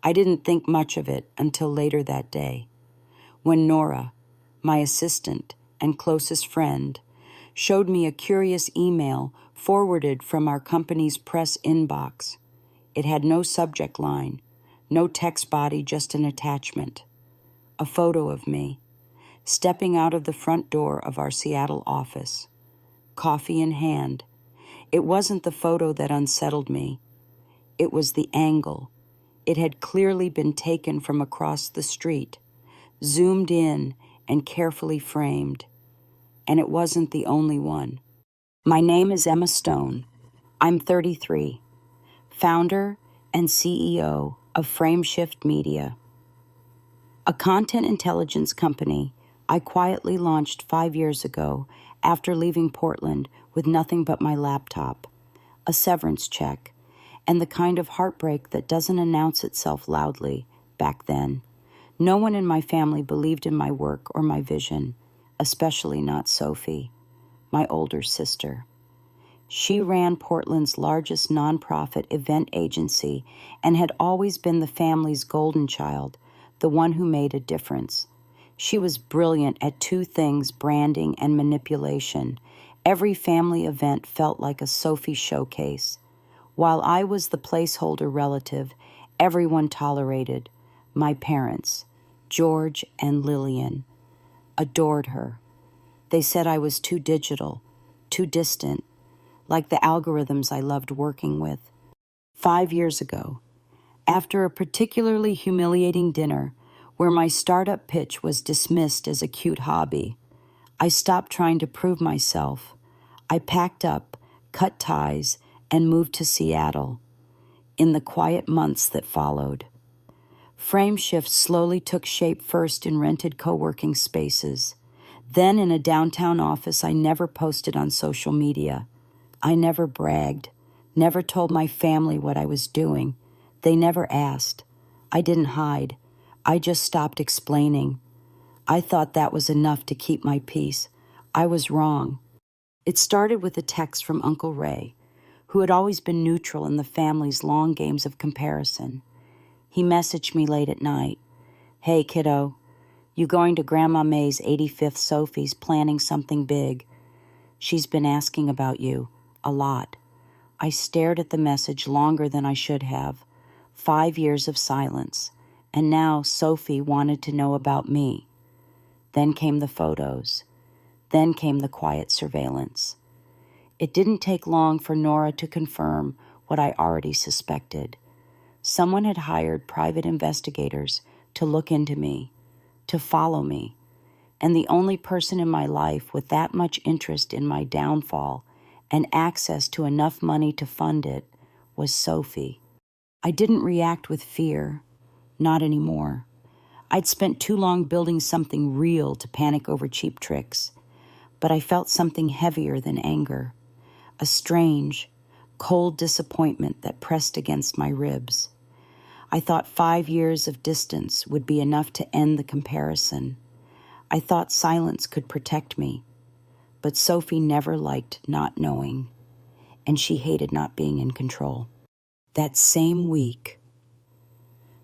I didn't think much of it until later that day, when Nora, my assistant and closest friend, showed me a curious email forwarded from our company's press inbox. It had no subject line, no text body, just an attachment. A photo of me, stepping out of the front door of our Seattle office, coffee in hand. It wasn't the photo that unsettled me. It was the angle. It had clearly been taken from across the street, zoomed in and carefully framed. And it wasn't the only one. My name is Emma Stone. I'm 33, founder and CEO of Frameshift Media, a content intelligence company I quietly launched 5 years ago after leaving Portland with nothing but my laptop, a severance check, and the kind of heartbreak that doesn't announce itself loudly back then. No one in my family believed in my work or my vision, especially not Sophie, my older sister. She ran Portland's largest nonprofit event agency and had always been the family's golden child, the one who made a difference. She was brilliant at two things: branding and manipulation. Every family event felt like a Sophie showcase. While I was the placeholder relative, everyone tolerated. My parents, George and Lillian, adored her. They said I was too digital, too distant, like the algorithms I loved working with. 5 years ago, after a particularly humiliating dinner where my startup pitch was dismissed as a cute hobby, I stopped trying to prove myself. I packed up, cut ties, and moved to Seattle. In the quiet months that followed, Frameshift slowly took shape, first in rented co-working spaces, then in a downtown office I never posted on social media. I never bragged, never told my family what I was doing. They never asked. I didn't hide. I just stopped explaining. I thought that was enough to keep my peace. I was wrong. It started with a text from Uncle Ray, who had always been neutral in the family's long games of comparison. He messaged me late at night. "Hey, kiddo, you going to Grandma May's 85th Sophie's, planning something big. She's been asking about you, a lot." I stared at the message longer than I should have. 5 years of silence. And now Sophie wanted to know about me. Then came the photos. Then came the quiet surveillance. It didn't take long for Nora to confirm what I already suspected. Someone had hired private investigators to look into me, to follow me, and the only person in my life with that much interest in my downfall and access to enough money to fund it was Sophie. I didn't react with fear, not anymore. I'd spent too long building something real to panic over cheap tricks, but I felt something heavier than anger, a strange, cold disappointment that pressed against my ribs. I thought 5 years of distance would be enough to end the comparison. I thought silence could protect me, but Sophie never liked not knowing, and she hated not being in control. That same week,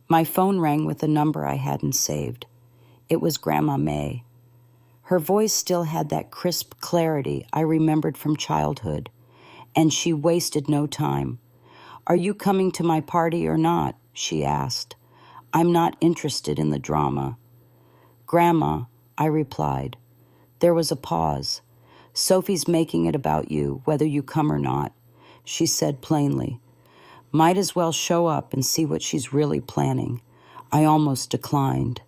my phone rang with a number I hadn't saved. It was Grandma May. Her voice still had that crisp clarity I remembered from childhood, and she wasted no time. "Are you coming to my party or not?" she asked. "I'm not interested in the drama." "Grandma," I replied. There was a pause. "Sophie's making it about you, whether you come or not," she said plainly. "Might as well show up and see what she's really planning." I almost declined.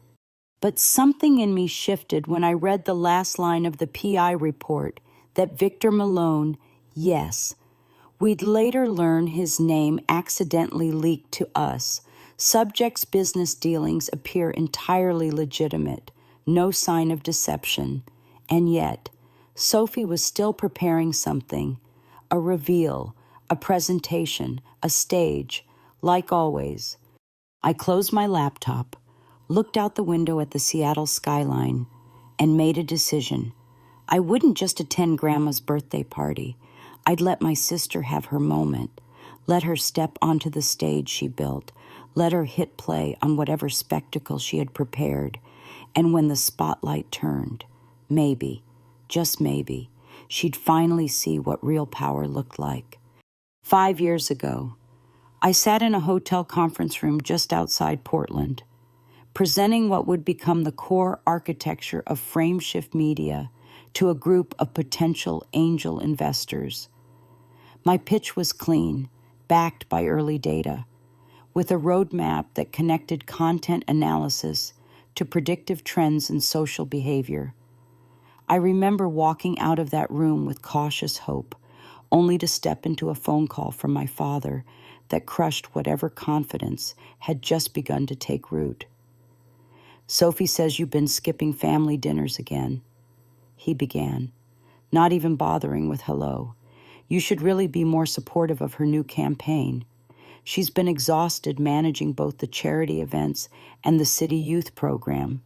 But something in me shifted when I read the last line of the PI report that Victor Malone, yes, we'd later learn his name accidentally leaked to us. Subject's business dealings appear entirely legitimate, no sign of deception. And yet, Sophie was still preparing something, a reveal, a presentation, a stage, like always. I closed my laptop, looked out the window at the Seattle skyline, and made a decision. I wouldn't just attend Grandma's birthday party. I'd let my sister have her moment, let her step onto the stage she built, let her hit play on whatever spectacle she had prepared, and when the spotlight turned, maybe, just maybe, she'd finally see what real power looked like. 5 years ago, I sat in a hotel conference room just outside Portland, presenting what would become the core architecture of Frameshift Media to a group of potential angel investors. My pitch was clean, backed by early data, with a roadmap that connected content analysis to predictive trends in social behavior. I remember walking out of that room with cautious hope, only to step into a phone call from my father that crushed whatever confidence had just begun to take root. "Sophie says you've been skipping family dinners again," he began, not even bothering with hello. "You should really be more supportive of her new campaign. She's been exhausted managing both the charity events and the city youth program."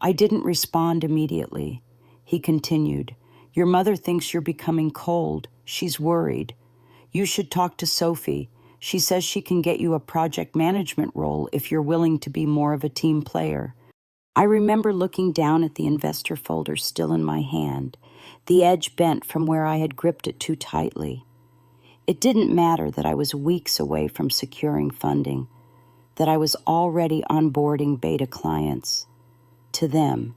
I didn't respond immediately. He continued, "Your mother thinks you're becoming cold. She's worried. You should talk to Sophie. She says she can get you a project management role if you're willing to be more of a team player." I remember looking down at the investor folder still in my hand, the edge bent from where I had gripped it too tightly. It didn't matter that I was weeks away from securing funding, that I was already onboarding beta clients. To them,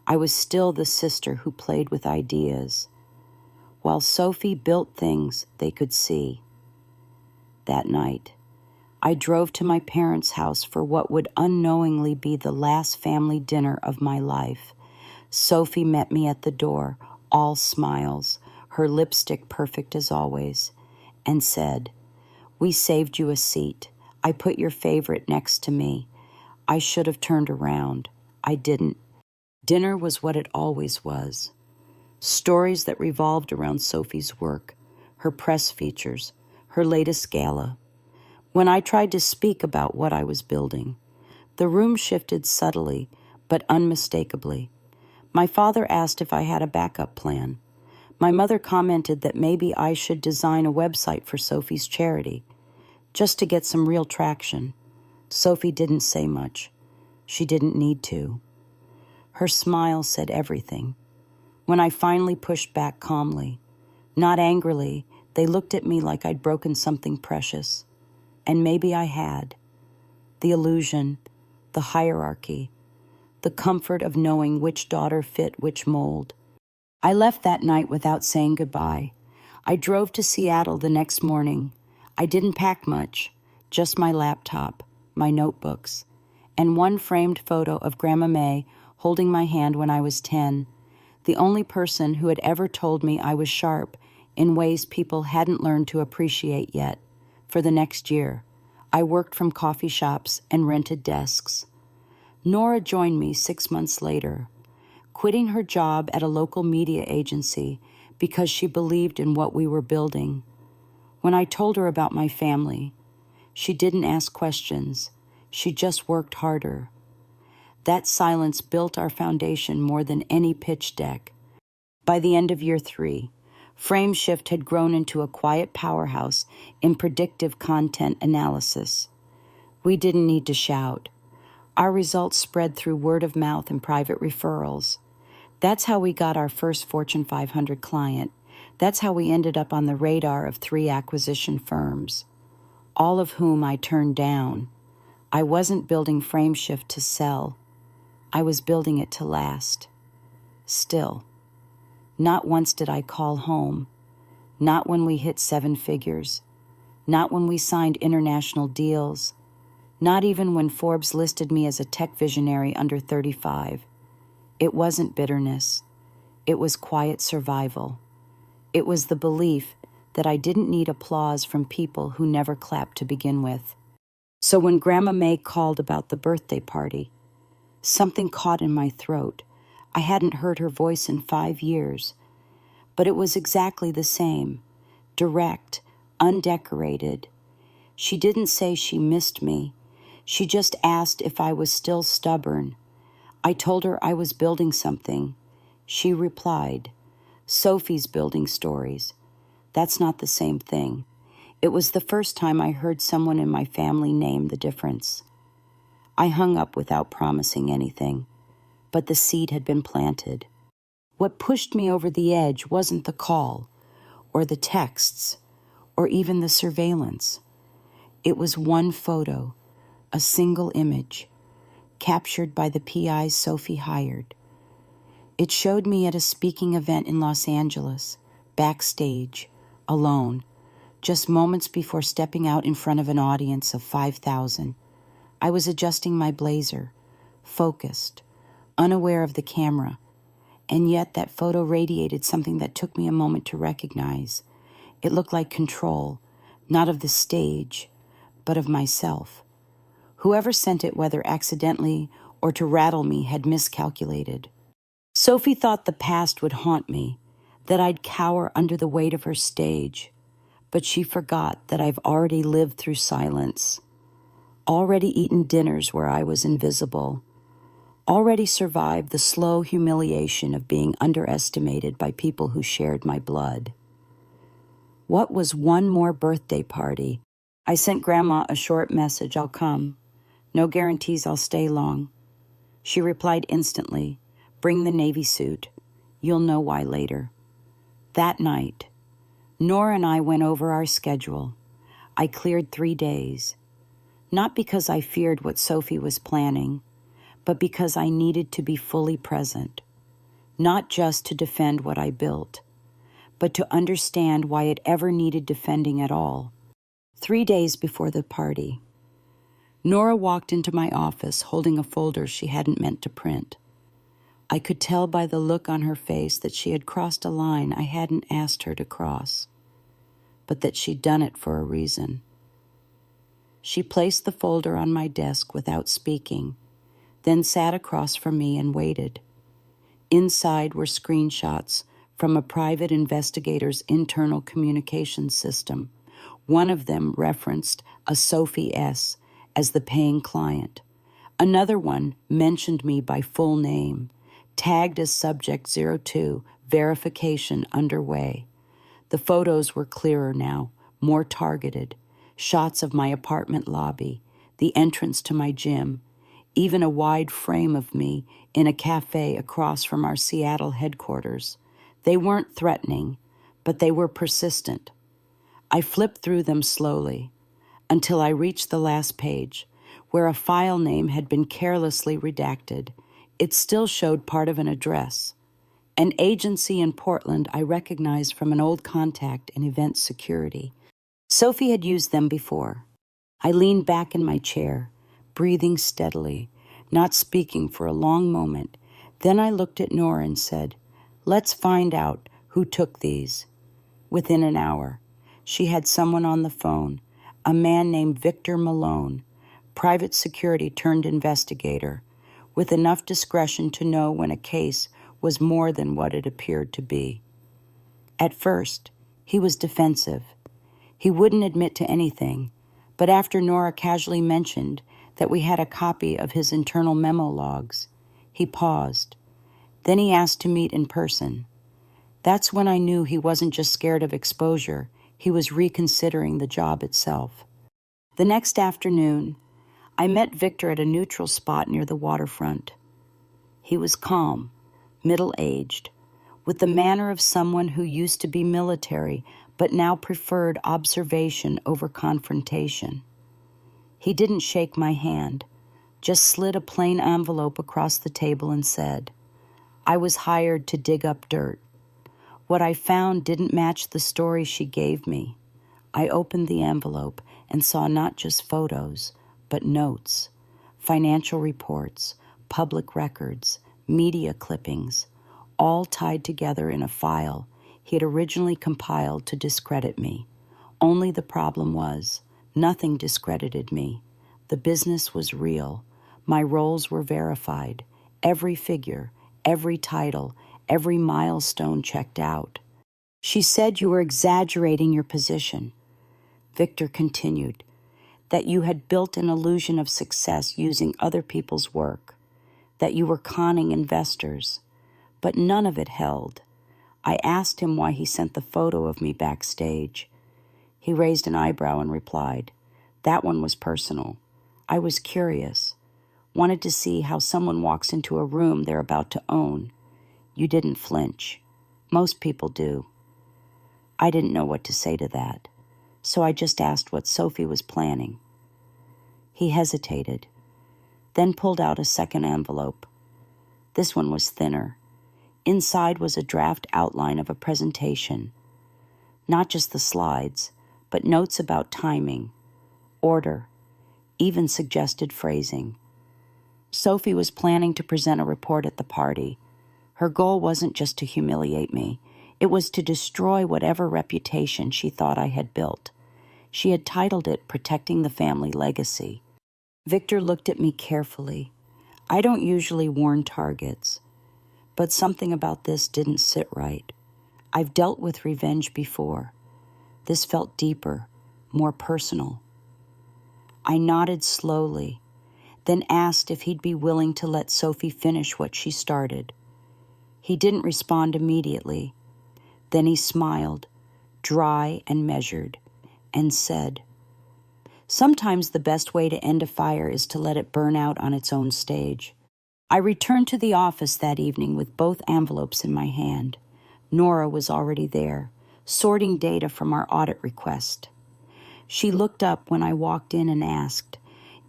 I was still the sister who played with ideas, while Sophie built things they could see. That night, I drove to my parents' house for what would unknowingly be the last family dinner of my life. Sophie met me at the door, all smiles, her lipstick perfect as always, and said, "We saved you a seat. I put your favorite next to me. I should have turned around. I didn't." Dinner was what it always was. Stories that revolved around Sophie's work, her press features, her latest gala. When I tried to speak about what I was building, the room shifted subtly but unmistakably. My father asked if I had a backup plan. My mother commented that maybe I should design a website for Sophie's charity, just to get some real traction. Sophie didn't say much. She didn't need to. Her smile said everything. When I finally pushed back calmly, not angrily, they looked at me like I'd broken something precious. And maybe I had. The illusion, the hierarchy, the comfort of knowing which daughter fit which mold. I left that night without saying goodbye. I drove to Seattle the next morning. I didn't pack much, just my laptop, my notebooks, and one framed photo of Grandma May holding my hand when I was 10, the only person who had ever told me I was sharp in ways people hadn't learned to appreciate yet. For the next year, I worked from coffee shops and rented desks. Nora joined me 6 months later, quitting her job at a local media agency because she believed in what we were building. When I told her about my family, she didn't ask questions. She just worked harder. That silence built our foundation more than any pitch deck. By the end of year 3, Frameshift had grown into a quiet powerhouse in predictive content analysis. We didn't need to shout. Our results spread through word of mouth and private referrals. That's how we got our first Fortune 500 client. That's how we ended up on the radar of 3 acquisition firms, all of whom I turned down. I wasn't building Frameshift to sell. I was building it to last. Still, not once did I call home. Not when we hit 7 figures. Not when we signed international deals. Not even when Forbes listed me as a tech visionary under 35. It wasn't bitterness. It was quiet survival. It was the belief that I didn't need applause from people who never clapped to begin with. So when Grandma May called about the birthday party, something caught in my throat. I hadn't heard her voice in 5 years, but it was exactly the same, direct, undecorated. She didn't say she missed me. She just asked if I was still stubborn. I told her I was building something. She replied, "Sophie's building stories. That's not the same thing. It was the first time I heard someone in my family name the difference. I hung up without promising anything, but the seed had been planted. What pushed me over the edge wasn't the call, or the texts, or even the surveillance. It was one photo, a single image, captured by the PIs Sophie hired. It showed me at a speaking event in Los Angeles, backstage, alone, just moments before stepping out in front of an audience of 5,000. I was adjusting my blazer, focused, unaware of the camera, and yet that photo radiated something that took me a moment to recognize. It looked like control, not of the stage, but of myself. Whoever sent it, whether accidentally or to rattle me, had miscalculated. Sophie thought the past would haunt me, that I'd cower under the weight of her stage, but she forgot that I've already lived through silence, already eaten dinners where I was invisible, already survived the slow humiliation of being underestimated by people who shared my blood. What was one more birthday party? I sent Grandma a short message, "I'll come. No guarantees I'll stay long." She replied instantly, "Bring the Navy suit. You'll know why later." That night, Nora and I went over our schedule. I cleared 3 days, not because I feared what Sophie was planning, but because I needed to be fully present, not just to defend what I built, but to understand why it ever needed defending at all. 3 days before the party, Nora walked into my office holding a folder she hadn't meant to print. I could tell by the look on her face that she had crossed a line I hadn't asked her to cross, but that she'd done it for a reason. She placed the folder on my desk without speaking, then sat across from me and waited. Inside were screenshots from a private investigator's internal communications system. One of them referenced a Sophie S. as the paying client. Another one mentioned me by full name, tagged as Subject 02, verification underway. The photos were clearer now, more targeted. Shots of my apartment lobby, the entrance to my gym, even a wide frame of me in a cafe across from our Seattle headquarters. They weren't threatening, but they were persistent. I flipped through them slowly until I reached the last page, where a file name had been carelessly redacted. It still showed part of an address, an agency in Portland I recognized from an old contact in event security. Sophie had used them before. I leaned back in my chair, breathing steadily, not speaking for a long moment. Then I looked at Nora and said, "Let's find out who took these." Within an hour, she had someone on the phone, a man named Victor Malone, private security turned investigator, with enough discretion to know when a case was more than what it appeared to be. At first, he was defensive. He wouldn't admit to anything, but after Nora casually mentioned that we had a copy of his internal memo logs, he paused. Then he asked to meet in person. That's when I knew he wasn't just scared of exposure, he was reconsidering the job itself. The next afternoon, I met Victor at a neutral spot near the waterfront. He was calm, middle-aged, with the manner of someone who used to be military but now preferred observation over confrontation. He didn't shake my hand, just slid a plain envelope across the table and said, "I was hired to dig up dirt." What I found didn't match the story she gave me. I opened the envelope and saw not just photos, but notes, financial reports, public records, media clippings, all tied together in a file he had originally compiled to discredit me. Only the problem was, nothing discredited me. The business was real. My roles were verified. Every figure, every title, every milestone checked out. "She said you were exaggerating your position," Victor continued, "that you had built an illusion of success using other people's work, that you were conning investors, but none of it held." I asked him why he sent the photo of me backstage. He raised an eyebrow and replied, "That one was personal. I was curious. Wanted to see how someone walks into a room they're about to own. You didn't flinch. Most people do." I didn't know what to say to that, so I just asked what Sophie was planning. He hesitated, then pulled out a second envelope. This one was thinner. Inside was a draft outline of a presentation. Not just the slides, but notes about timing, order, even suggested phrasing. Sophie was planning to present a report at the party. Her goal wasn't just to humiliate me. It was to destroy whatever reputation she thought I had built. She had titled it Protecting the Family Legacy. Victor looked at me carefully. I don't usually warn targets, but something about this didn't sit right. I've dealt with revenge before. This felt deeper, more personal. I nodded slowly, then asked if he'd be willing to let Sophie finish what she started. He didn't respond immediately. Then he smiled, dry and measured, and said, "Sometimes the best way to end a fire is to let it burn out on its own stage." I returned to the office that evening with both envelopes in my hand. Nora was already there, sorting data from our audit request. She looked up when I walked in and asked,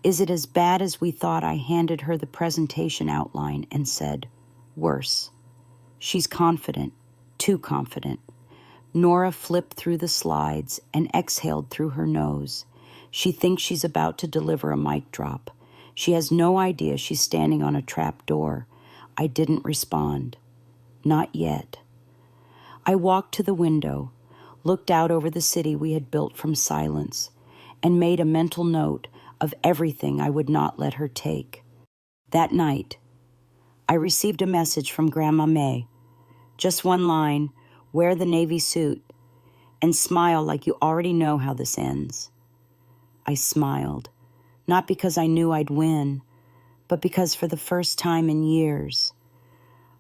"Is it as bad as we thought?" I handed her the presentation outline and said, "Worse." She's confident, too confident. Nora flipped through the slides and exhaled through her nose. She thinks she's about to deliver a mic drop. She has no idea she's standing on a trap door. I didn't respond. Not yet. I walked to the window, looked out over the city we had built from silence, and made a mental note of everything I would not let her take. That night, I received a message from Grandma May. Just one line, "Wear the navy suit, and smile like you already know how this ends." I smiled, not because I knew I'd win, but because for the first time in years,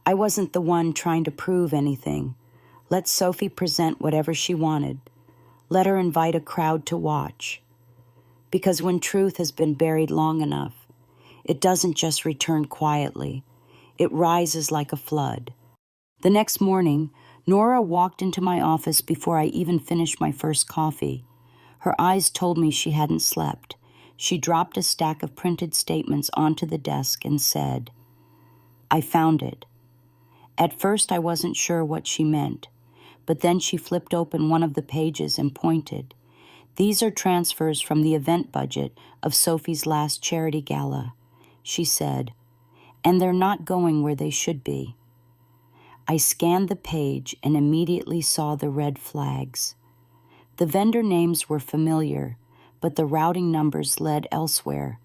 I wasn't the one trying to prove anything. Let Sophie present whatever she wanted. Let her invite a crowd to watch. Because when truth has been buried long enough, it doesn't just return quietly. It rises like a flood. The next morning, Nora walked into my office before I even finished my first coffee. Her eyes told me she hadn't slept. She dropped a stack of printed statements onto the desk and said, "I found it." At first, I wasn't sure what she meant, but then she flipped open one of the pages and pointed. "These are transfers from the event budget of Sophie's last charity gala," she said, "and they're not going where they should be." I scanned the page and immediately saw the red flags. The vendor names were familiar, but the routing numbers led elsewhere,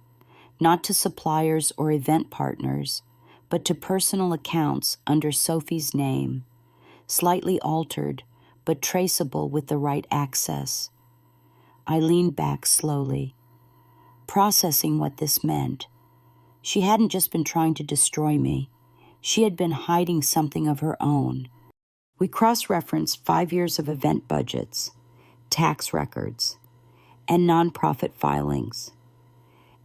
not to suppliers or event partners, but to personal accounts under Sophie's name, slightly altered, but traceable with the right access. I leaned back slowly, processing what this meant. She hadn't just been trying to destroy me. She had been hiding something of her own. We cross-referenced 5 years of event budgets, tax records, and nonprofit filings.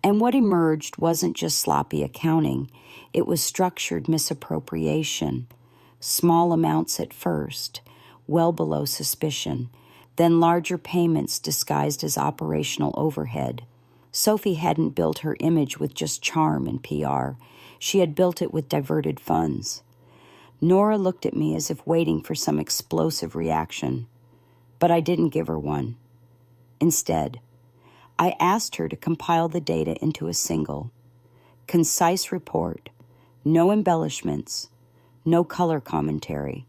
And what emerged wasn't just sloppy accounting. It was structured misappropriation, small amounts at first, well below suspicion, then larger payments disguised as operational overhead. Sophie hadn't built her image with just charm and PR. She had built it with diverted funds. Nora looked at me as if waiting for some explosive reaction, but I didn't give her one. Instead, I asked her to compile the data into a single, concise report, no embellishments, no color commentary,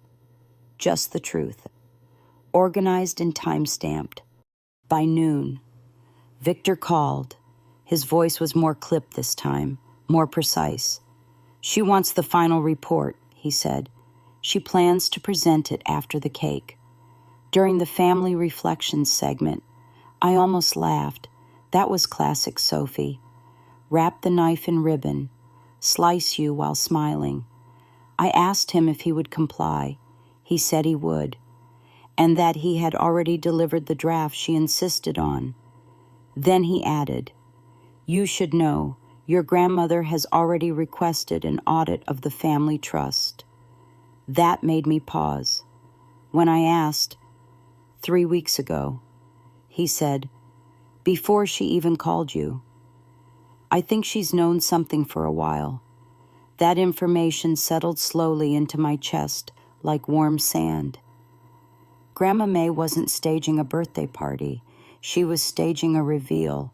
just the truth, organized and time-stamped. By noon, Victor called. His voice was more clipped this time, more precise. "She wants the final report," he said. "She plans to present it after the cake." During the family reflections segment, I almost laughed. That was classic Sophie. Wrap the knife in ribbon, slice you while smiling. I asked him if he would comply. He said he would. and that he had already delivered the draft she insisted on. Then he added, "You should know, your grandmother has already requested an audit of the family trust." That made me pause. When I asked, 3 weeks ago, he said, "Before she even called you." I think she's known something for a while. That information settled slowly into my chest like warm sand. Grandma May wasn't staging a birthday party. She was staging a reveal,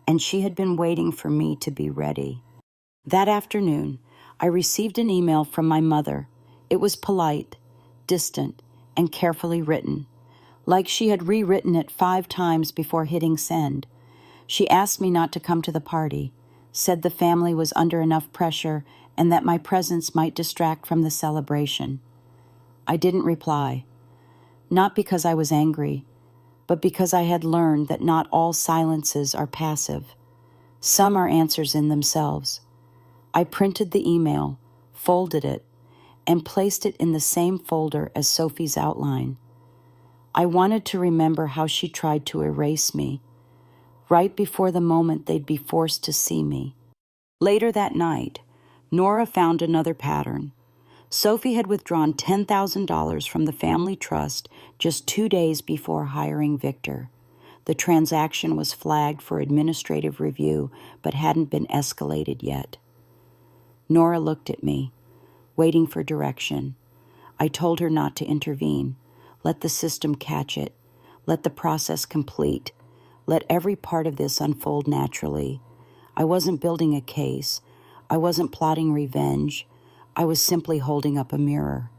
and she had been waiting for me to be ready. That afternoon, I received an email from my mother. It was polite, distant, and carefully written, like she had rewritten it 5 times before hitting send. She asked me not to come to the party, said the family was under enough pressure and that my presence might distract from the celebration. I didn't reply, not because I was angry, but because I had learned that not all silences are passive. Some are answers in themselves. I printed the email, folded it, and placed it in the same folder as Sophie's outline. I wanted to remember how she tried to erase me, right before the moment they'd be forced to see me. Later that night, Nora found another pattern. Sophie had withdrawn $10,000 from the family trust just 2 days before hiring Victor. The transaction was flagged for administrative review, but hadn't been escalated yet. Nora looked at me, waiting for direction. I told her not to intervene. Let the system catch it. Let the process complete. Let every part of this unfold naturally. I wasn't building a case. I wasn't plotting revenge. I was simply holding up a mirror.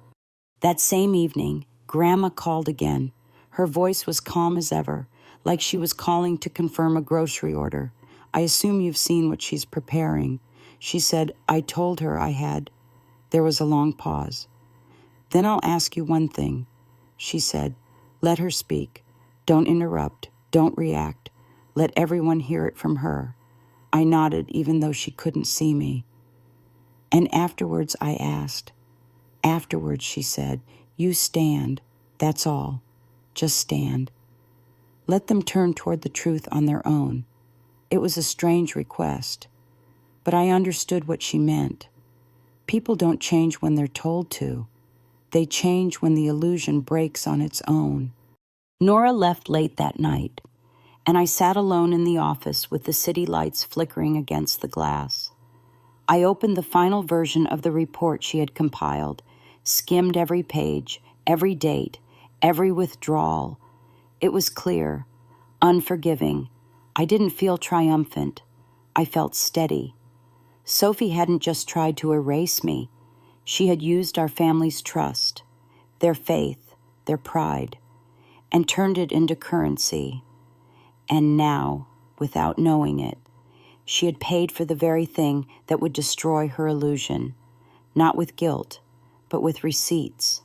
That same evening, Grandma called again. Her voice was calm as ever, like she was calling to confirm a grocery order. "I assume you've seen what she's preparing." She said, "I told her I had." There was a long pause. "Then I'll ask you one thing," she said. "Let her speak. Don't interrupt. Don't react. Let everyone hear it from her." I nodded, even though she couldn't see me. "And afterwards," I asked. "Afterwards," she said, "you stand. That's all. Just stand. Let them turn toward the truth on their own." It was a strange request, but I understood what she meant. People don't change when they're told to. They change when the illusion breaks on its own. Nora left late that night, and I sat alone in the office with the city lights flickering against the glass. I opened the final version of the report she had compiled, skimmed every page, every date, every withdrawal. It was clear, unforgiving. I didn't feel triumphant. I felt steady. Sophie hadn't just tried to erase me. She had used our family's trust, their faith, their pride, and turned it into currency. And now, without knowing it, she had paid for the very thing that would destroy her illusion, not with guilt, but with receipts.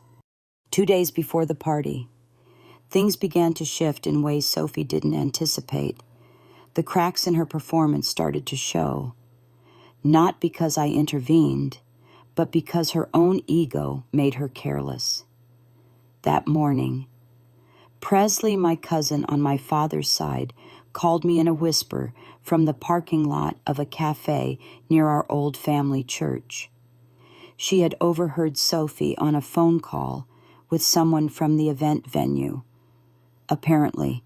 2 days before the party, things began to shift in ways Sophie didn't anticipate. The cracks in her performance started to show, not because I intervened, but because her own ego made her careless. That morning, Presley, my cousin on my father's side, called me in a whisper from the parking lot of a cafe near our old family church. She had overheard Sophie on a phone call with someone from the event venue. Apparently,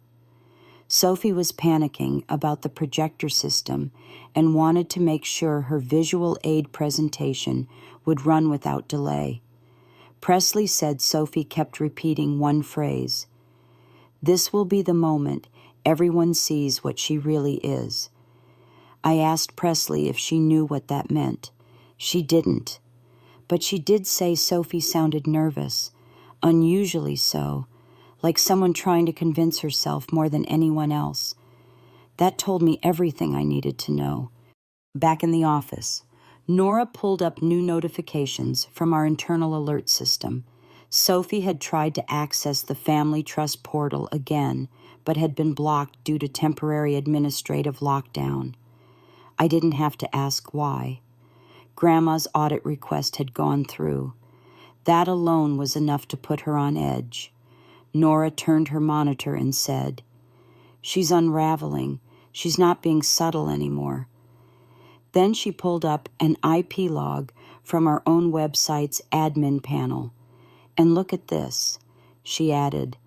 Sophie was panicking about the projector system and wanted to make sure her visual aid presentation would run without delay. Presley said Sophie kept repeating one phrase: "This will be the moment everyone sees what she really is." I asked Presley if she knew what that meant. She didn't, but she did say Sophie sounded nervous, unusually so, like someone trying to convince herself more than anyone else. That told me everything I needed to know. Back in the office, Nora pulled up new notifications from our internal alert system. Sophie had tried to access the Family Trust portal again, but had been blocked due to temporary administrative lockdown. I didn't have to ask why. Grandma's audit request had gone through. That alone was enough to put her on edge. Nora turned her monitor and said, "She's unraveling. She's not being subtle anymore." Then she pulled up an IP log from our own website's admin panel. "And look at this," she added.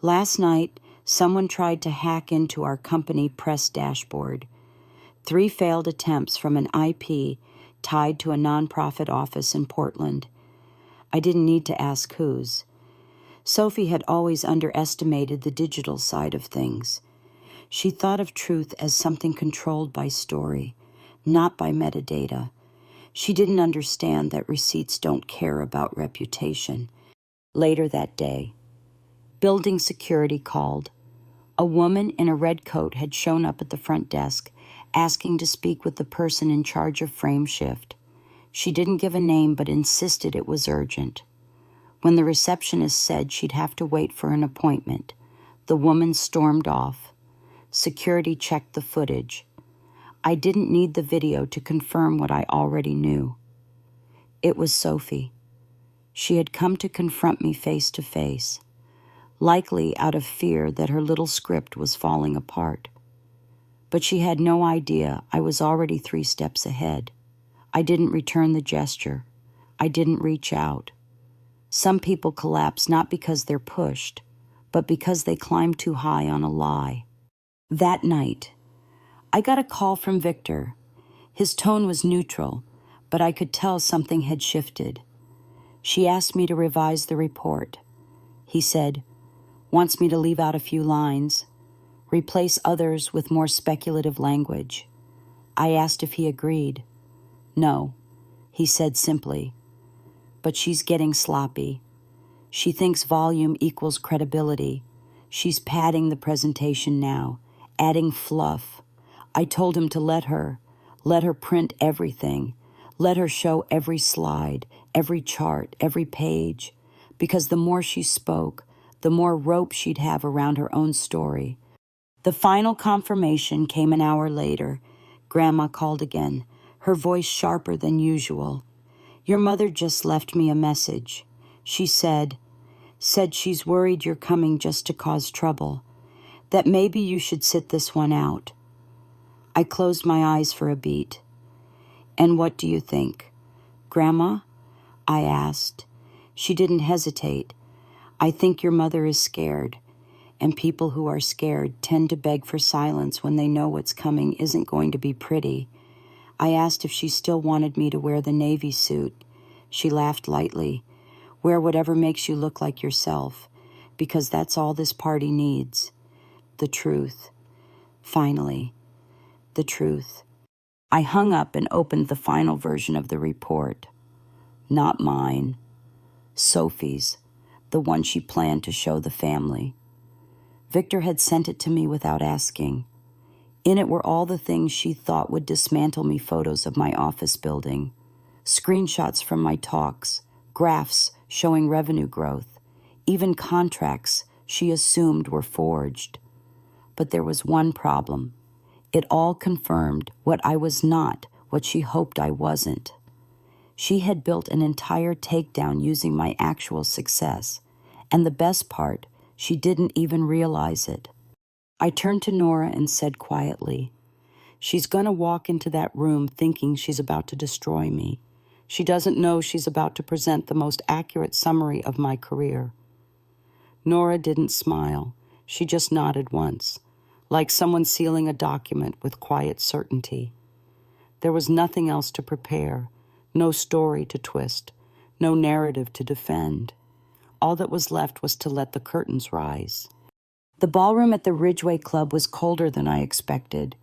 "Last night, someone tried to hack into our company press dashboard. 3 failed attempts from an IP tied to a nonprofit office in Portland. I didn't need to ask whose. Sophie had always underestimated the digital side of things. She thought of truth as something controlled by story, not by metadata. She didn't understand that receipts don't care about reputation. Later that day, building security called. A woman in a red coat had shown up at the front desk, asking to speak with the person in charge of frame shift. She didn't give a name but insisted it was urgent. When the receptionist said she'd have to wait for an appointment, the woman stormed off. Security checked the footage. I didn't need the video to confirm what I already knew. It was Sophie. She had come to confront me face to face, likely out of fear that her little script was falling apart. But she had no idea I was already 3 steps ahead. I didn't return the gesture. I didn't reach out. Some people collapse not because they're pushed, but because they climb too high on a lie. That night, I got a call from Victor. His tone was neutral, but I could tell something had shifted. She asked me to revise the report. He said, wants me to leave out a few lines, replace others with more speculative language. I asked if he agreed. No, he said simply, but she's getting sloppy. She thinks volume equals credibility. She's padding the presentation now, adding fluff. I told him to let her print everything, let her show every slide, every chart, every page, because the more she spoke, the more rope she'd have around her own story. The final confirmation came an hour later. Grandma called again, her voice sharper than usual. "Your mother just left me a message. She said she's worried you're coming just to cause trouble, that maybe you should sit this one out." I closed my eyes for a beat. "And what do you think?" "Grandma?" I asked. She didn't hesitate. "I think your mother is scared, and people who are scared tend to beg for silence when they know what's coming isn't going to be pretty." I asked if she still wanted me to wear the Navy suit. She laughed lightly. "Wear whatever makes you look like yourself, because that's all this party needs. The truth. Finally, the truth." I hung up and opened the final version of the report. Not mine. Sophie's, the one she planned to show the family. Victor had sent it to me without asking. In it were all the things she thought would dismantle me: photos of my office building, screenshots from my talks, graphs showing revenue growth, even contracts she assumed were forged. But there was one problem. It all confirmed what I was not, what she hoped I wasn't. She had built an entire takedown using my actual success, and the best part, she didn't even realize it. I turned to Nora and said quietly, "She's going to walk into that room thinking she's about to destroy me. She doesn't know she's about to present the most accurate summary of my career." Nora didn't smile. She just nodded once, like someone sealing a document with quiet certainty. There was nothing else to prepare, no story to twist, no narrative to defend. All that was left was to let the curtains rise. The ballroom at the Ridgeway Club was colder than I expected.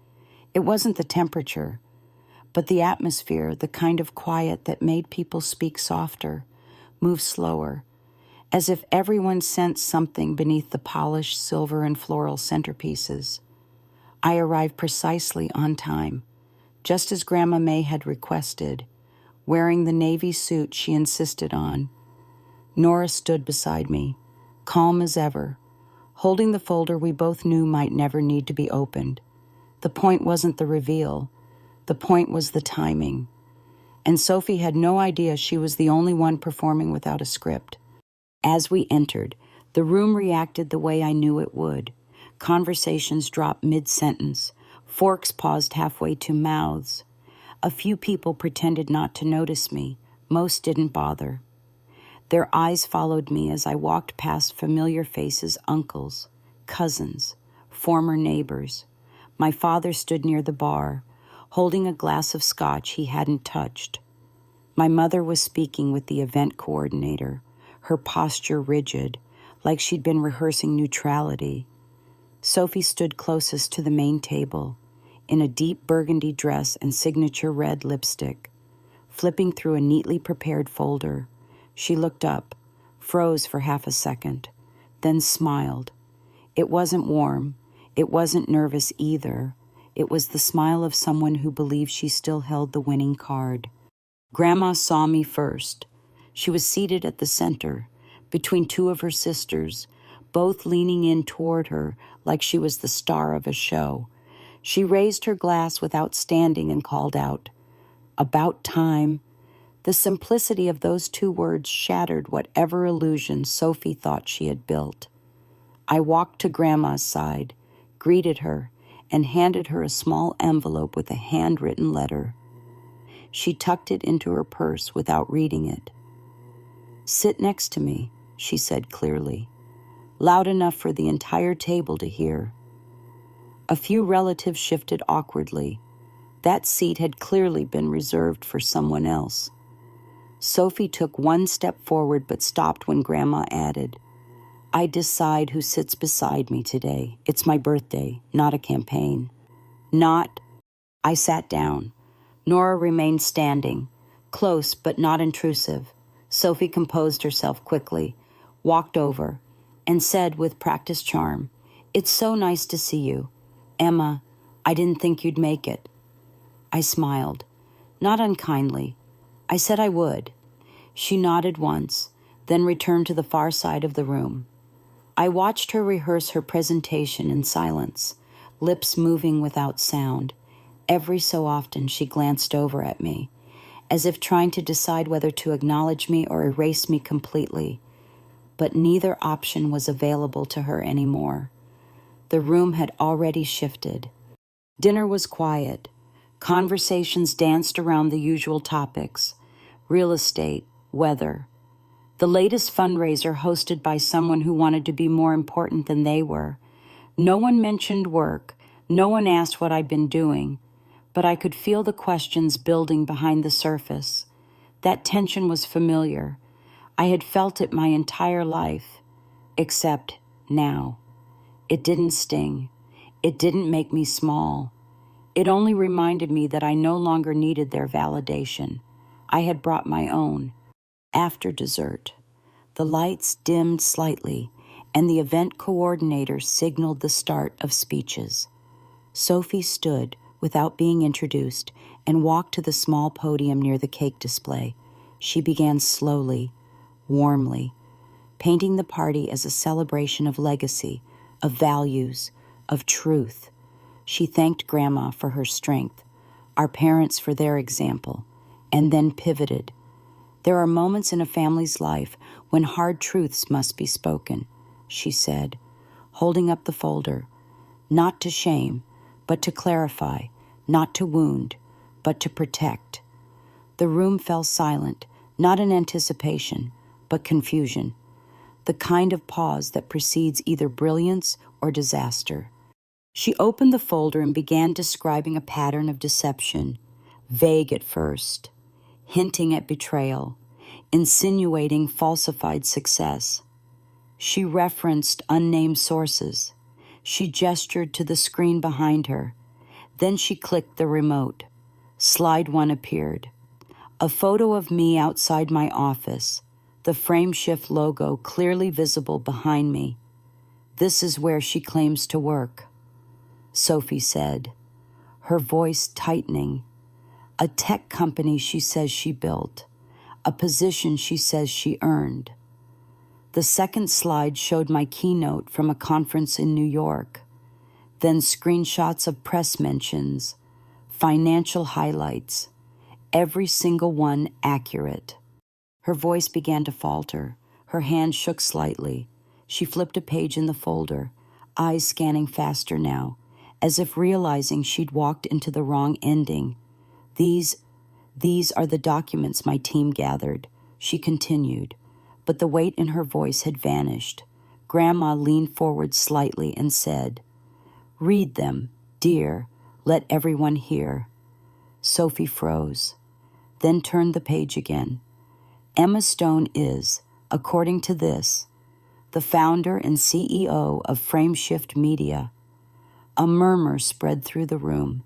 It wasn't the temperature, but the atmosphere, the kind of quiet that made people speak softer, move slower, as if everyone sensed something beneath the polished silver and floral centerpieces. I arrived precisely on time, just as Grandma May had requested, wearing the navy suit she insisted on. Nora stood beside me, calm as ever, holding the folder we both knew might never need to be opened. The point wasn't the reveal. The point was the timing. And Sophie had no idea she was the only one performing without a script. As we entered, The room reacted the way I knew it would. Conversations dropped mid-sentence. Forks paused halfway to mouths. A few people pretended not to notice me. Most didn't bother. Their eyes followed me as I walked past familiar faces, uncles, cousins, former neighbors. My father stood near the bar, holding a glass of scotch he hadn't touched. My mother was speaking with the event coordinator, her posture rigid, like she'd been rehearsing neutrality. Sophie stood closest to the main table, in a deep burgundy dress and signature red lipstick. Flipping through a neatly prepared folder, she looked up, froze for half a second, then smiled. It wasn't warm. It wasn't nervous either. It was the smile of someone who believed she still held the winning card. Grandma saw me first. She was seated at the center, between two of her sisters, both leaning in toward her like she was the star of a show. She raised her glass without standing and called out, "About time." The simplicity of those two words shattered whatever illusion Sophie thought she had built. I walked to Grandma's side, greeted her, and handed her a small envelope with a handwritten letter. She tucked it into her purse without reading it. "Sit next to me," she said clearly, loud enough for the entire table to hear. A few relatives shifted awkwardly. That seat had clearly been reserved for someone else. Sophie took one step forward but stopped when Grandma added, "I decide who sits beside me today. It's my birthday, not a campaign." Not. I sat down. Nora remained standing, close but not intrusive. Sophie composed herself quickly, walked over, and said with practiced charm, "It's so nice to see you. Emma, I didn't think you'd make it." I smiled, not unkindly. I said I would. She nodded once, then returned to the far side of the room. I watched her rehearse her presentation in silence, lips moving without sound. Every so often she glanced over at me, as if trying to decide whether to acknowledge me or erase me completely. But neither option was available to her anymore. The room had already shifted. Dinner was quiet. Conversations danced around the usual topics: real estate, weather. The latest fundraiser hosted by someone who wanted to be more important than they were. No one mentioned work. No one asked what I'd been doing. But I could feel the questions building behind the surface. That tension was familiar. I had felt it my entire life, except now. It didn't sting. It didn't make me small. It only reminded me that I no longer needed their validation. I had brought my own. After dessert, the lights dimmed slightly, and the event coordinator signaled the start of speeches. Sophie stood, without being introduced, and walked to the small podium near the cake display. She began slowly, warmly, painting the party as a celebration of legacy, of values, of truth. She thanked Grandma for her strength, our parents for their example, and then pivoted. "There are moments in a family's life when hard truths must be spoken," she said, holding up the folder, "not to shame, but to clarify, not to wound, but to protect." The room fell silent, not in anticipation, but confusion, the kind of pause that precedes either brilliance or disaster. She opened the folder and began describing a pattern of deception, vague at first, hinting at betrayal, insinuating falsified success. She referenced unnamed sources. She gestured to the screen behind her. Then she clicked the remote. Slide 1 appeared. A photo of me outside my office, the Frameshift logo clearly visible behind me. "This is where she claims to work," Sophie said, her voice tightening. "A tech company she says she built, a position she says she earned." The second slide showed my keynote from a conference in New York, then screenshots of press mentions, financial highlights, every single one accurate. Her voice began to falter. Her hand shook slightly. She flipped a page in the folder, eyes scanning faster now, as if realizing she'd walked into the wrong ending. These are the documents my team gathered, she continued, but the weight in her voice had vanished. Grandma leaned forward slightly and said, "Read them, dear. Let everyone hear." Sophie froze, then turned the page again. Emma Stone is, according to this, the founder and CEO of Frameshift Media. A murmur spread through the room.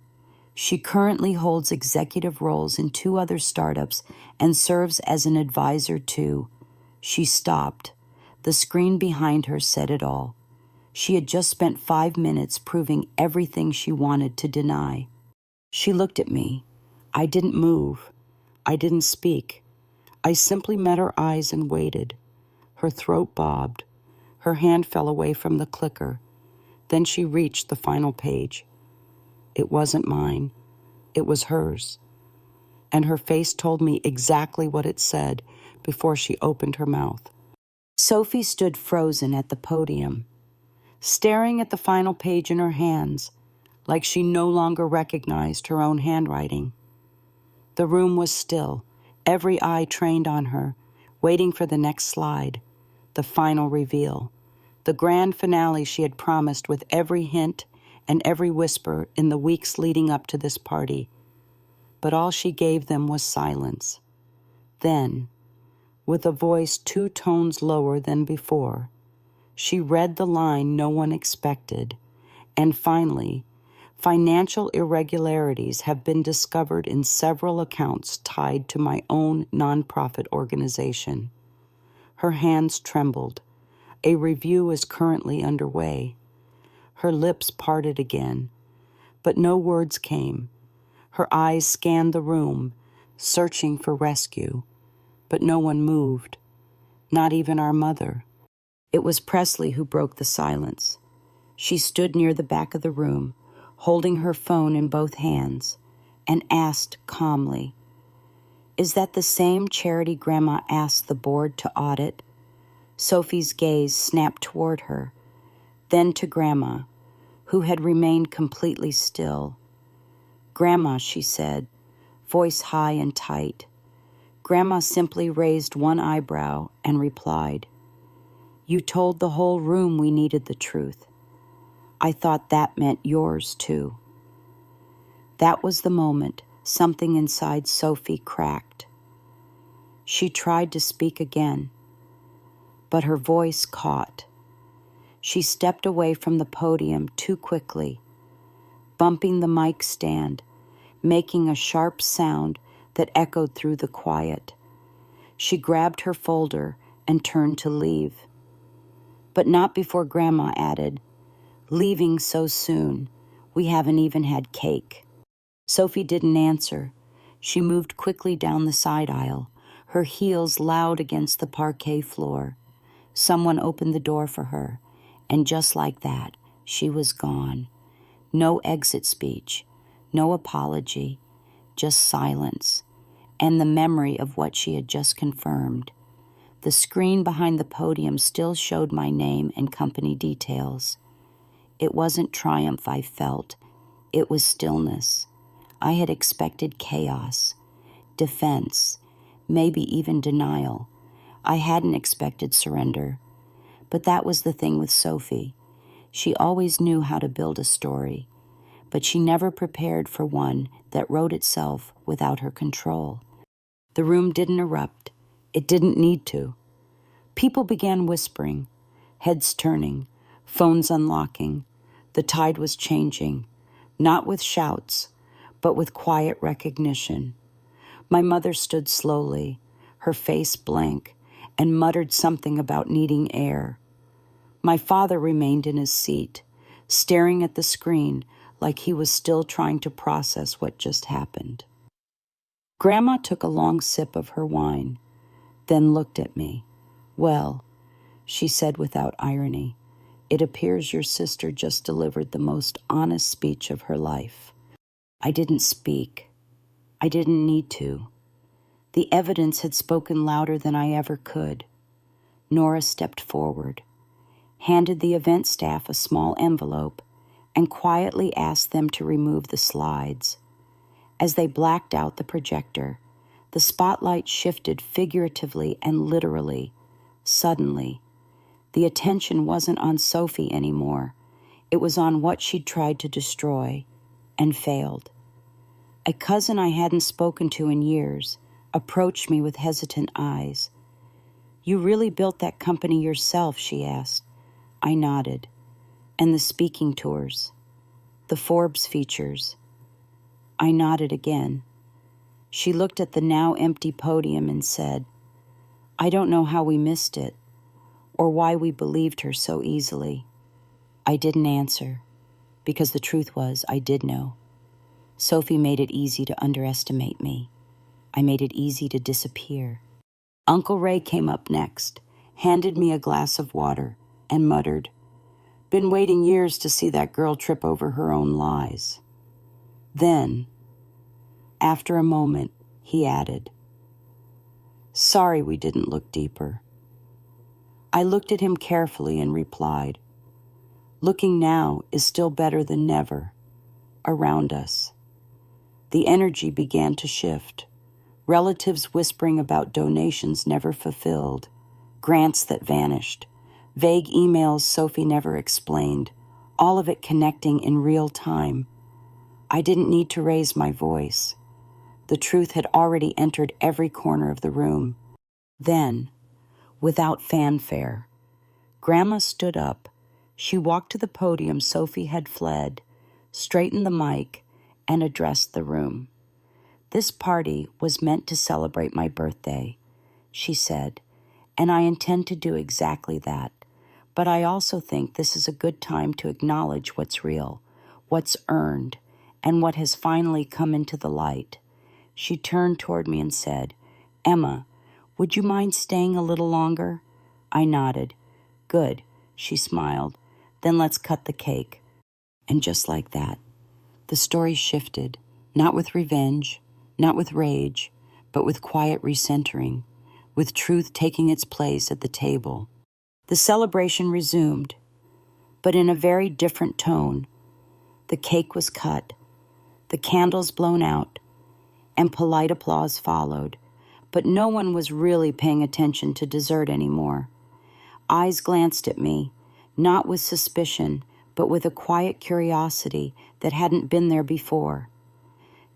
She currently holds executive roles in 2 other startups and serves as an advisor to. She stopped. The screen behind her said it all. She had just spent 5 minutes proving everything she wanted to deny. She looked at me. I didn't move. I didn't speak. I simply met her eyes and waited. Her throat bobbed. Her hand fell away from the clicker. Then she reached the final page. It wasn't mine. It was hers. And her face told me exactly what it said before she opened her mouth. Sophie stood frozen at the podium, staring at the final page in her hands, like she no longer recognized her own handwriting. The room was still, every eye trained on her, waiting for the next slide, the final reveal, the grand finale she had promised with every hint and every whisper in the weeks leading up to this party. But all she gave them was silence. Then, with a voice 2 tones lower than before, she read the line no one expected, and finally, financial irregularities have been discovered in several accounts tied to my own nonprofit organization. Her hands trembled. A review is currently underway. Her lips parted again, but no words came. Her eyes scanned the room, searching for rescue, but no one moved, not even our mother. It was Presley who broke the silence. She stood near the back of the room, holding her phone in both hands, and asked calmly, "Is that the same charity Grandma asked the board to audit?" Sophie's gaze snapped toward her, then to Grandma, who had remained completely still. "Grandma," she said, voice high and tight. Grandma simply raised one eyebrow and replied, "You told the whole room we needed the truth. I thought that meant yours, too." That was the moment something inside Sophie cracked. She tried to speak again, but her voice caught. She stepped away from the podium too quickly, bumping the mic stand, making a sharp sound that echoed through the quiet. She grabbed her folder and turned to leave. But not before Grandma added, "Leaving so soon. We haven't even had cake." Sophie didn't answer. She moved quickly down the side aisle, her heels loud against the parquet floor. Someone opened the door for her, and just like that, she was gone. No exit speech, no apology, just silence, and the memory of what she had just confirmed. The screen behind the podium still showed my name and company details. It wasn't triumph I felt. It was stillness. I had expected chaos, defense, maybe even denial. I hadn't expected surrender. But that was the thing with Sophie. She always knew how to build a story, but she never prepared for one that wrote itself without her control. The room didn't erupt. It didn't need to. People began whispering, heads turning, phones unlocking. The tide was changing, not with shouts, but with quiet recognition. My mother stood slowly, her face blank, and muttered something about needing air. My father remained in his seat, staring at the screen like he was still trying to process what just happened. Grandma took a long sip of her wine, then looked at me. "Well," she said without irony, "it appears your sister just delivered the most honest speech of her life." I didn't speak. I didn't need to. The evidence had spoken louder than I ever could. Nora stepped forward. handed the event staff a small envelope, and quietly asked them to remove the slides. As they blacked out the projector, the spotlight shifted figuratively and literally. Suddenly, the attention wasn't on Sophie anymore. It was on what she'd tried to destroy and failed. A cousin I hadn't spoken to in years approached me with hesitant eyes. "You really built that company yourself?" she asked. I nodded. "And the speaking tours, the Forbes features?" I nodded again. She looked at the now empty podium and said, "I don't know how we missed it, or why we believed her so easily." I didn't answer, because the truth was I did know. Sophie made it easy to underestimate me. I made it easy to disappear. Uncle Ray came up next, handed me a glass of water, and muttered, "Been waiting years to see that girl trip over her own lies." Then, after a moment, he added, "Sorry we didn't look deeper." I looked at him carefully and replied, "Looking now is still better than never." Around us, the energy began to shift. Relatives whispering about donations never fulfilled, grants that vanished, vague emails Sophie never explained, all of it connecting in real time. I didn't need to raise my voice. The truth had already entered every corner of the room. Then, without fanfare, Grandma stood up. She walked to the podium Sophie had fled, straightened the mic, and addressed the room. "This party was meant to celebrate my birthday," she said, "and I intend to do exactly that. But I also think this is a good time to acknowledge what's real, what's earned, and what has finally come into the light." She turned toward me and said, "Emma, would you mind staying a little longer?" I nodded. "Good," she smiled. "Then let's cut the cake." And just like that, the story shifted, not with revenge, not with rage, but with quiet recentering, with truth taking its place at the table. The celebration resumed, but in a very different tone. The cake was cut, the candles blown out, and polite applause followed, but no one was really paying attention to dessert anymore. Eyes glanced at me, not with suspicion, but with a quiet curiosity that hadn't been there before.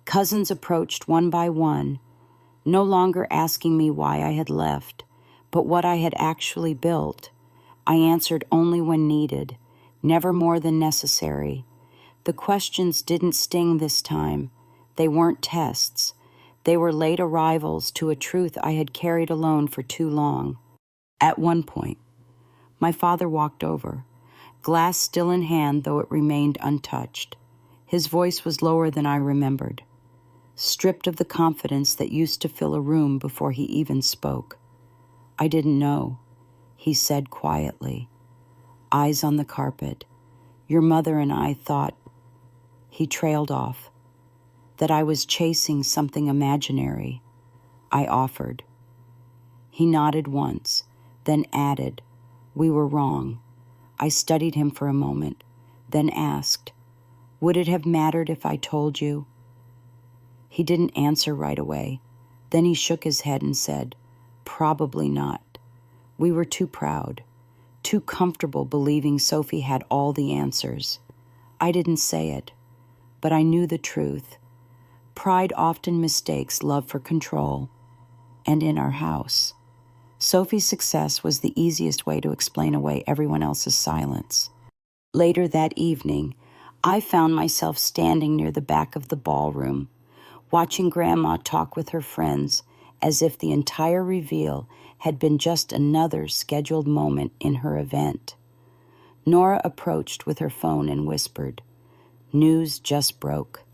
Cousins approached one by one, no longer asking me why I had left, but what I had actually built. I answered only when needed, never more than necessary. The questions didn't sting this time. They weren't tests. They were late arrivals to a truth I had carried alone for too long. At one point, my father walked over, glass still in hand though it remained untouched. His voice was lower than I remembered, stripped of the confidence that used to fill a room before he even spoke. "I didn't know," he said quietly, eyes on the carpet. "Your mother and I thought," he trailed off, "that I was chasing something imaginary." I offered. He nodded once, then added, "We were wrong." I studied him for a moment, then asked, "Would it have mattered if I told you?" He didn't answer right away. Then he shook his head and said, "Probably not. We were too proud, too comfortable believing Sophie had all the answers." I didn't say it, but I knew the truth. Pride often mistakes love for control. And in our house, Sophie's success was the easiest way to explain away everyone else's silence. Later that evening, I found myself standing near the back of the ballroom, watching Grandma talk with her friends as if the entire reveal had been just another scheduled moment in her event. Nora approached with her phone and whispered, "News just broke.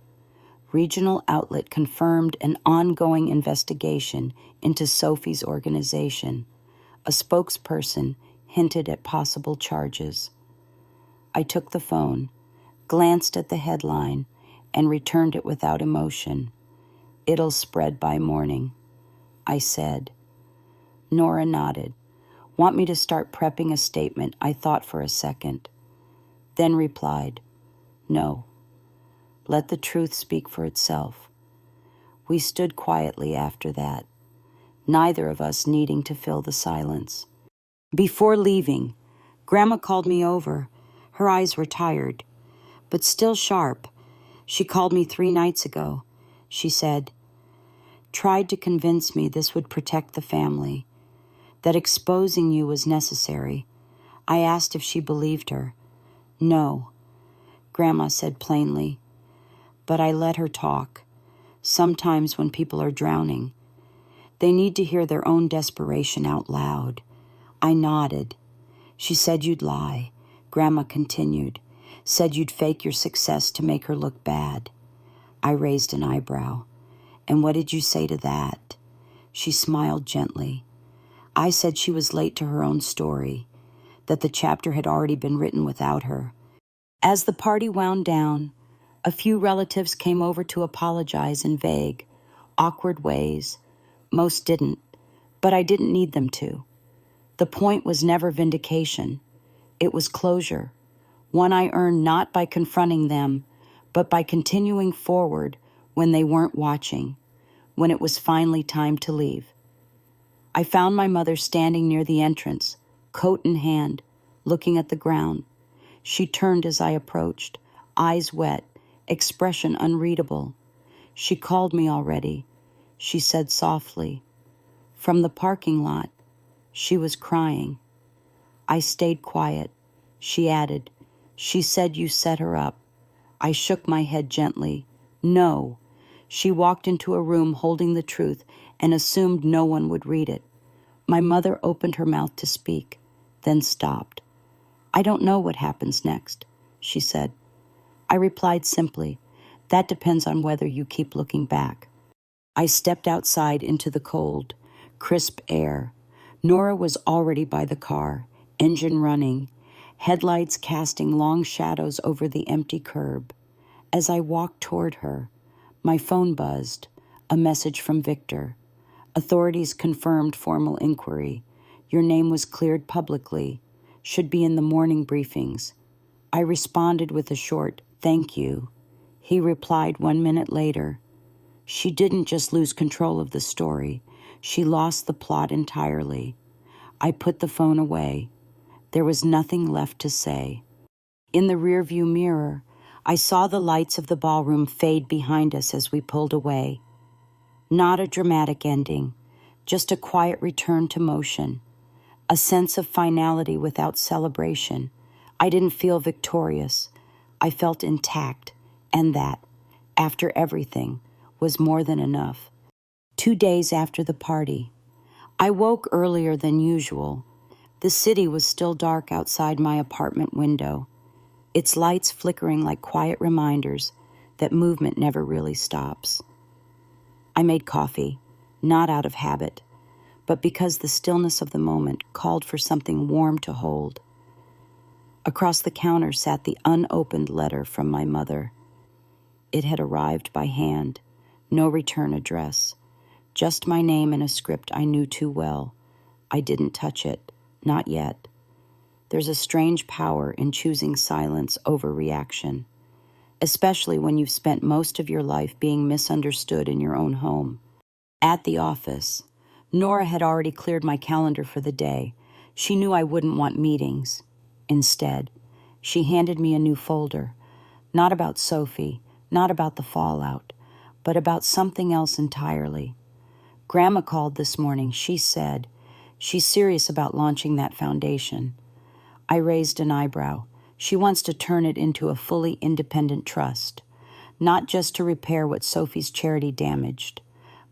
Regional outlet confirmed an ongoing investigation into Sophie's organization. A spokesperson hinted at possible charges." I took the phone, glanced at the headline, and returned it without emotion. "It'll spread by morning," I said. Nora nodded. Want me to start prepping a statement? I thought for a second, then replied, no. Let the truth speak for itself. We stood quietly after that, neither of us needing to fill the silence. Before leaving, Grandma called me over. Her eyes were tired, but still sharp. She called me 3 nights ago. She said, tried to convince me this would protect the family, that exposing you was necessary. I asked if she believed her. No, Grandma said plainly, but I let her talk. Sometimes when people are drowning, they need to hear their own desperation out loud. I nodded. She said you'd lie. Grandma continued. Said you'd fake your success to make her look bad. I raised an eyebrow. And what did you say to that? She smiled gently. I said she was late to her own story, that the chapter had already been written without her. As the party wound down, a few relatives came over to apologize in vague, awkward ways. Most didn't, but I didn't need them to. The point was never vindication. It was closure, one I earned not by confronting them, but by continuing forward when they weren't watching, when it was finally time to leave. I found my mother standing near the entrance, coat in hand, looking at the ground. She turned as I approached, eyes wet, expression unreadable. She called me already. She said softly. From the parking lot, she was crying. I stayed quiet. She added, she said you set her up. I shook my head gently. No. She walked into a room holding the truth and assumed no one would read it. My mother opened her mouth to speak, then stopped. I don't know what happens next, she said. I replied simply, that depends on whether you keep looking back. I stepped outside into the cold, crisp air. Nora was already by the car, engine running, headlights casting long shadows over the empty curb. As I walked toward her, my phone buzzed, a message from Victor. Authorities confirmed formal inquiry. Your name was cleared publicly. Should be in the morning briefings. I responded with a short, thank you. He replied 1 minute later. She didn't just lose control of the story. She lost the plot entirely. I put the phone away. There was nothing left to say. In the rearview mirror, I saw the lights of the ballroom fade behind us as we pulled away. Not a dramatic ending, just a quiet return to motion, a sense of finality without celebration. I didn't feel victorious. I felt intact, and that, after everything, was more than enough. 2 days after the party, I woke earlier than usual. The city was still dark outside my apartment window, its lights flickering like quiet reminders that movement never really stops. I made coffee, not out of habit, but because the stillness of the moment called for something warm to hold. Across the counter sat the unopened letter from my mother. It had arrived by hand, no return address, just my name in a script I knew too well. I didn't touch it, not yet. There's a strange power in choosing silence over reaction, especially when you've spent most of your life being misunderstood in your own home. At the office, Nora had already cleared my calendar for the day. She knew I wouldn't want meetings. Instead, she handed me a new folder, not about Sophie, not about the fallout, but about something else entirely. Grandma called this morning. She said, she's serious about launching that foundation. I raised an eyebrow. She wants to turn it into a fully independent trust, not just to repair what Sophie's charity damaged,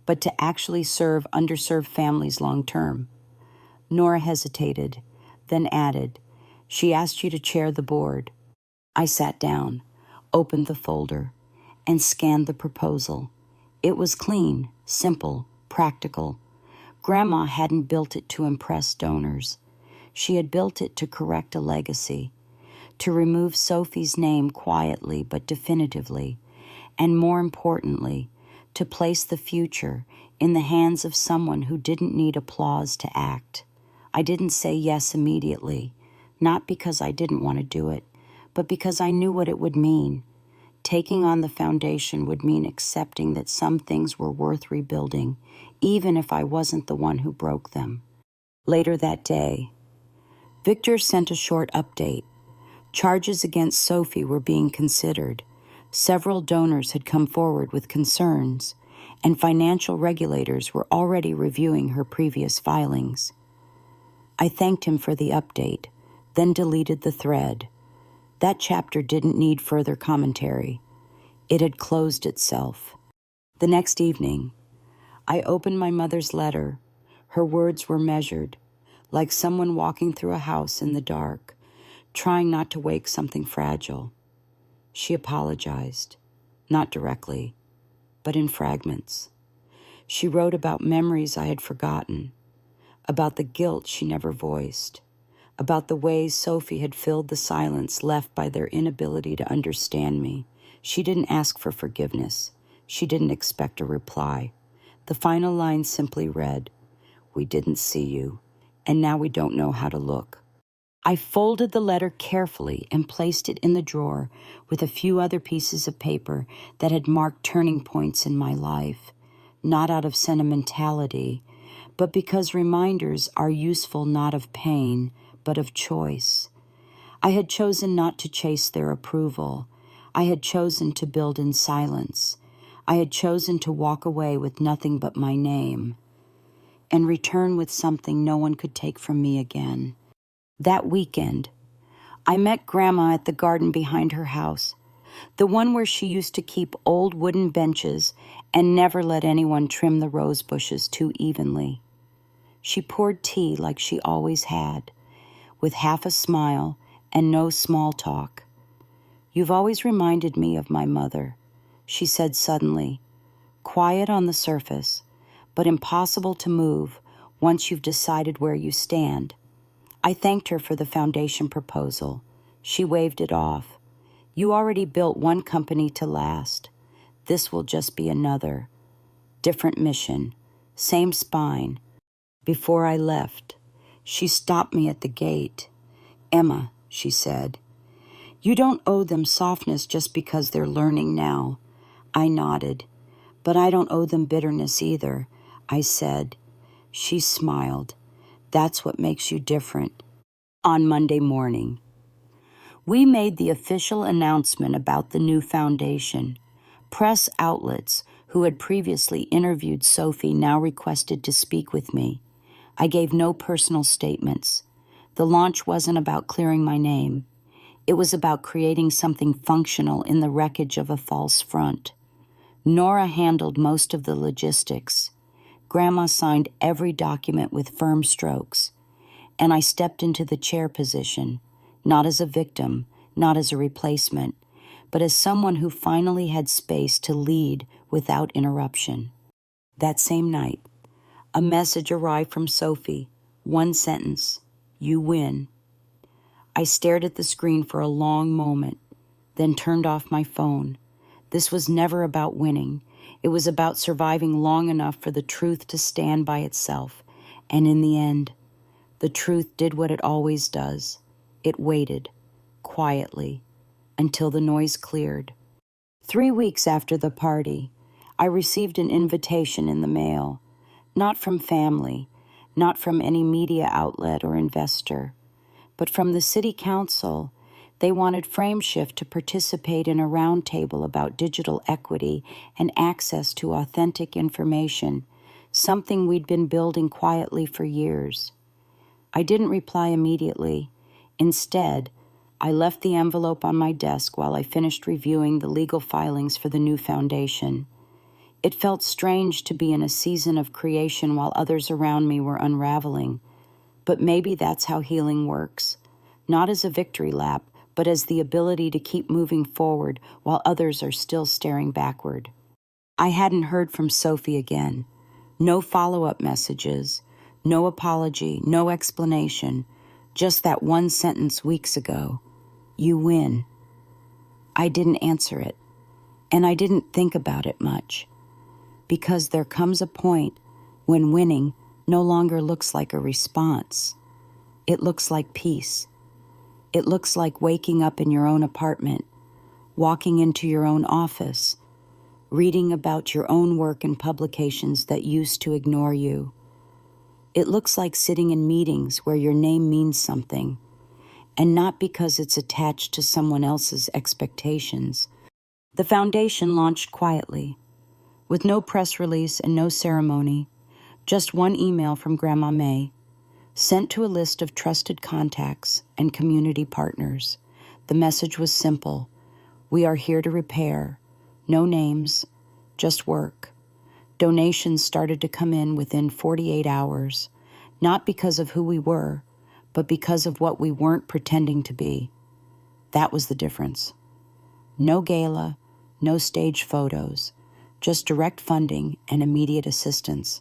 but to actually serve underserved families long term. Nora hesitated, then added, she asked you to chair the board. I sat down, opened the folder, and scanned the proposal. It was clean, simple, practical. Grandma hadn't built it to impress donors. She had built it to correct a legacy, to remove Sophie's name quietly but definitively, and more importantly, to place the future in the hands of someone who didn't need applause to act. I didn't say yes immediately, not because I didn't want to do it, but because I knew what it would mean. Taking on the foundation would mean accepting that some things were worth rebuilding, even if I wasn't the one who broke them. Later that day, Victor sent a short update. Charges against Sophie were being considered. Several donors had come forward with concerns, and financial regulators were already reviewing her previous filings. I thanked him for the update, then deleted the thread. That chapter didn't need further commentary. It had closed itself. The next evening, I opened my mother's letter. Her words were measured, like someone walking through a house in the dark, trying not to wake something fragile. She apologized, not directly, but in fragments. She wrote about memories I had forgotten, about the guilt she never voiced, about the ways Sophie had filled the silence left by their inability to understand me. She didn't ask for forgiveness. She didn't expect a reply. The final line simply read, "We didn't see you, and now we don't know how to look." I folded the letter carefully and placed it in the drawer with a few other pieces of paper that had marked turning points in my life, not out of sentimentality, but because reminders are useful not of pain, but of choice. I had chosen not to chase their approval. I had chosen to build in silence. I had chosen to walk away with nothing but my name and return with something no one could take from me again. That weekend, I met Grandma at the garden behind her house, the one where she used to keep old wooden benches and never let anyone trim the rose bushes too evenly. She poured tea like she always had, with half a smile and no small talk. "You've always reminded me of my mother," she said suddenly, quiet on the surface, but impossible to move once you've decided where you stand. I thanked her for the foundation proposal. She waved it off. "You already built one company to last. This will just be another. Different mission, same spine." Before I left, she stopped me at the gate. "Emma," she said, "you don't owe them softness just because they're learning now." I nodded. "But I don't owe them bitterness either," I said. She smiled. "That's what makes you different." On Monday morning, we made the official announcement about the new foundation. Press outlets who had previously interviewed Sophie now requested to speak with me. I gave no personal statements. The launch wasn't about clearing my name. It was about creating something functional in the wreckage of a false front. Nora handled most of the logistics. Grandma signed every document with firm strokes. And I stepped into the chair position, not as a victim, not as a replacement, but as someone who finally had space to lead without interruption. That same night, a message arrived from Sophie. One sentence: "You win." I stared at the screen for a long moment, then turned off my phone. This was never about winning. It was about surviving long enough for the truth to stand by itself. And in the end, the truth did what it always does. It waited, quietly, until the noise cleared. 3 weeks after the party, I received an invitation in the mail. Not from family, not from any media outlet or investor, but from the city council. They wanted Frameshift to participate in a roundtable about digital equity and access to authentic information, something we'd been building quietly for years. I didn't reply immediately. Instead, I left the envelope on my desk while I finished reviewing the legal filings for the new foundation. It felt strange to be in a season of creation while others around me were unraveling. But maybe that's how healing works. Not as a victory lap, but as the ability to keep moving forward while others are still staring backward. I hadn't heard from Sophie again. No follow-up messages, no apology, no explanation, just that one sentence weeks ago: "You win." I didn't answer it, and I didn't think about it much, because there comes a point when winning no longer looks like a response. It looks like peace. It looks like waking up in your own apartment, walking into your own office, reading about your own work in publications that used to ignore you. It looks like sitting in meetings where your name means something, and not because it's attached to someone else's expectations. The foundation launched quietly, with no press release and no ceremony, just one email from Grandma May, sent to a list of trusted contacts and community partners. The message was simple: we are here to repair. No names, just work. Donations started to come in within 48 hours, not because of who we were, but because of what we weren't pretending to be. That was the difference. No gala, no stage photos, just direct funding and immediate assistance.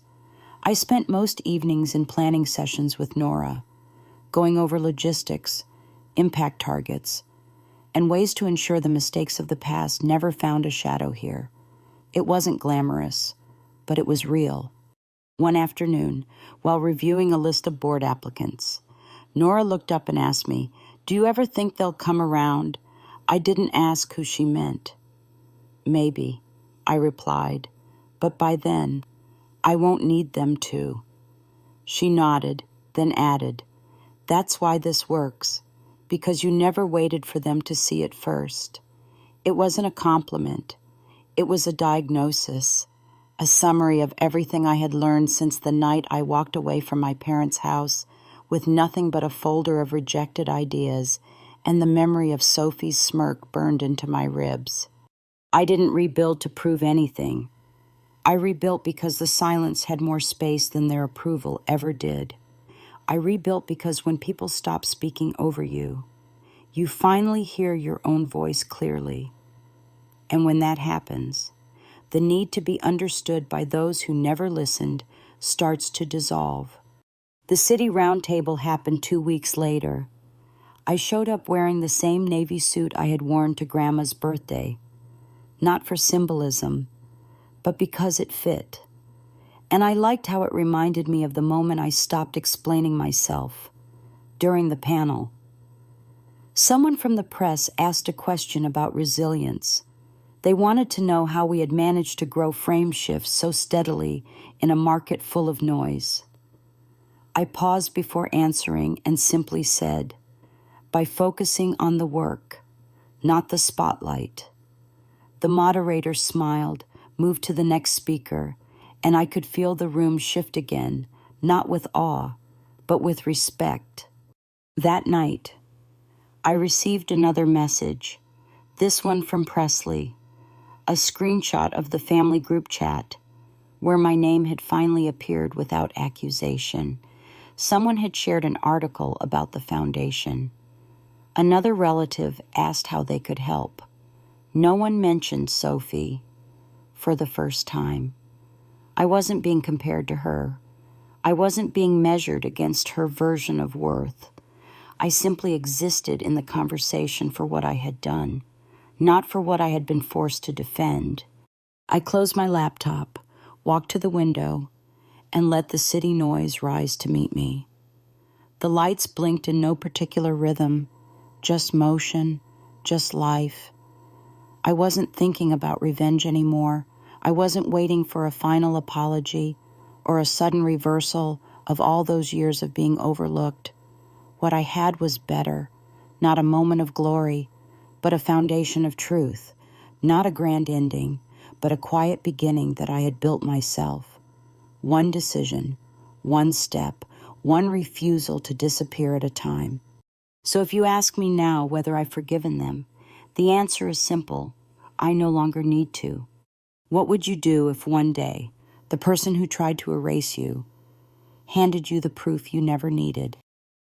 I spent most evenings in planning sessions with Nora, going over logistics, impact targets, and ways to ensure the mistakes of the past never found a shadow here. It wasn't glamorous, but it was real. One afternoon, while reviewing a list of board applicants, Nora looked up and asked me, "Do you ever think they'll come around?" I didn't ask who she meant. "Maybe," I replied, "but by then, I won't need them to." She nodded, then added, "That's why this works, because you never waited for them to see it first." It wasn't a compliment. It was a diagnosis, a summary of everything I had learned since the night I walked away from my parents' house with nothing but a folder of rejected ideas and the memory of Sophie's smirk burned into my ribs. I didn't rebuild to prove anything. I rebuilt because the silence had more space than their approval ever did. I rebuilt because when people stop speaking over you, you finally hear your own voice clearly. And when that happens, the need to be understood by those who never listened starts to dissolve. The city roundtable happened 2 weeks later. I showed up wearing the same navy suit I had worn to Grandma's birthday, not for symbolism, but because it fit. And I liked how it reminded me of the moment I stopped explaining myself during the panel. Someone from the press asked a question about resilience. They wanted to know how we had managed to grow frame shifts so steadily in a market full of noise. I paused before answering and simply said, "By focusing on the work, not the spotlight." The moderator smiled, moved to the next speaker, and I could feel the room shift again, not with awe, but with respect. That night, I received another message, this one from Presley, a screenshot of the family group chat, where my name had finally appeared without accusation. Someone had shared an article about the foundation. Another relative asked how they could help. No one mentioned Sophie. For the first time, I wasn't being compared to her. I wasn't being measured against her version of worth. I simply existed in the conversation for what I had done, not for what I had been forced to defend. I closed my laptop, walked to the window, and let the city noise rise to meet me. The lights blinked in no particular rhythm, just motion, just life. I wasn't thinking about revenge anymore. I wasn't waiting for a final apology or a sudden reversal of all those years of being overlooked. What I had was better, not a moment of glory, but a foundation of truth, not a grand ending, but a quiet beginning that I had built myself. One decision, one step, one refusal to disappear at a time. So if you ask me now whether I've forgiven them, the answer is simple. I no longer need to. What would you do if one day the person who tried to erase you handed you the proof you never needed?